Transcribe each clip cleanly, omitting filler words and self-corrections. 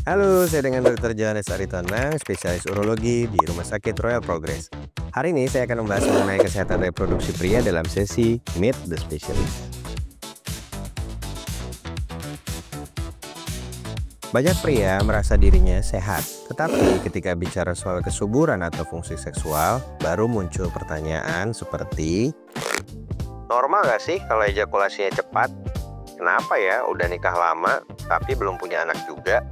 Halo, saya dengan Dr. Johannes Aritonang, spesialis urologi di Rumah Sakit Royal Progress. Hari ini saya akan membahas mengenai kesehatan reproduksi pria dalam sesi Meet the Specialist. Banyak pria merasa dirinya sehat, tetapi ketika bicara soal kesuburan atau fungsi seksual, baru muncul pertanyaan seperti, normal gak sih kalau ejakulasinya cepat? Kenapa ya udah nikah lama tapi belum punya anak juga?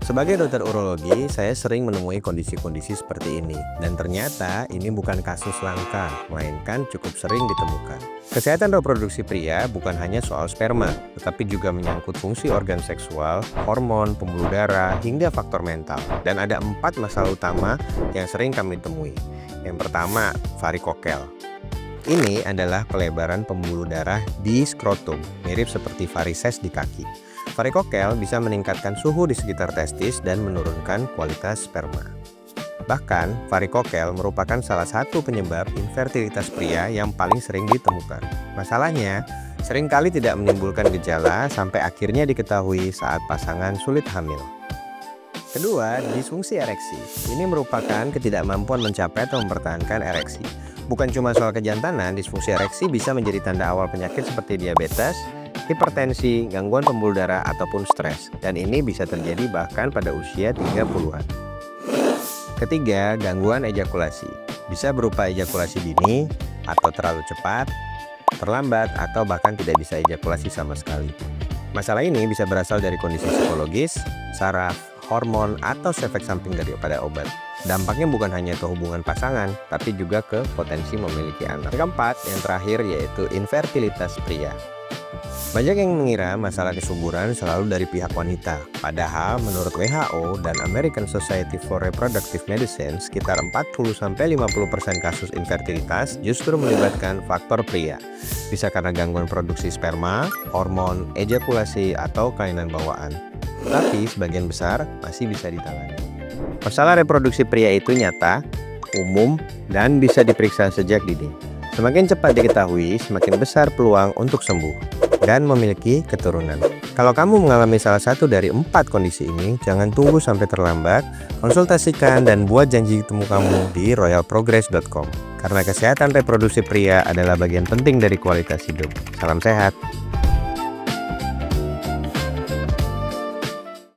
Sebagai dokter urologi, saya sering menemui kondisi-kondisi seperti ini. Dan ternyata ini bukan kasus langka, melainkan cukup sering ditemukan. Kesehatan reproduksi pria bukan hanya soal sperma, tetapi juga menyangkut fungsi organ seksual, hormon, pembuluh darah, hingga faktor mental. Dan ada 4 masalah utama yang sering kami temui. Yang pertama, varikokel. Ini adalah pelebaran pembuluh darah di skrotum, mirip seperti varises di kaki. Varikokel bisa meningkatkan suhu di sekitar testis dan menurunkan kualitas sperma. Bahkan, varikokel merupakan salah satu penyebab infertilitas pria yang paling sering ditemukan. Masalahnya, seringkali tidak menimbulkan gejala sampai akhirnya diketahui saat pasangan sulit hamil. Kedua, disfungsi ereksi. Ini merupakan ketidakmampuan mencapai atau mempertahankan ereksi. Bukan cuma soal kejantanan, disfungsi ereksi bisa menjadi tanda awal penyakit seperti diabetes, hipertensi, gangguan pembuluh darah, ataupun stres. Dan ini bisa terjadi bahkan pada usia 30-an. Ketiga, gangguan ejakulasi. Bisa berupa ejakulasi dini, atau terlalu cepat, terlambat, atau bahkan tidak bisa ejakulasi sama sekali. Masalah ini bisa berasal dari kondisi psikologis, saraf, hormon, atau efek samping daripada obat. Dampaknya bukan hanya ke hubungan pasangan, tapi juga ke potensi memiliki anak. Yang keempat, yang terakhir yaitu infertilitas pria. Banyak yang mengira masalah kesuburan selalu dari pihak wanita. Padahal menurut WHO dan American Society for Reproductive Medicine, sekitar 40-50% kasus infertilitas justru melibatkan faktor pria. Bisa karena gangguan produksi sperma, hormon, ejakulasi, atau kelainan bawaan. Tapi sebagian besar masih bisa ditangani. Masalah reproduksi pria itu nyata, umum, dan bisa diperiksa sejak dini. Semakin cepat diketahui, semakin besar peluang untuk sembuh dan memiliki keturunan. Kalau kamu mengalami salah satu dari 4 kondisi ini, jangan tunggu sampai terlambat. Konsultasikan dan buat janji temu kamu di royalprogress.com. Karena kesehatan reproduksi pria adalah bagian penting dari kualitas hidup. Salam sehat.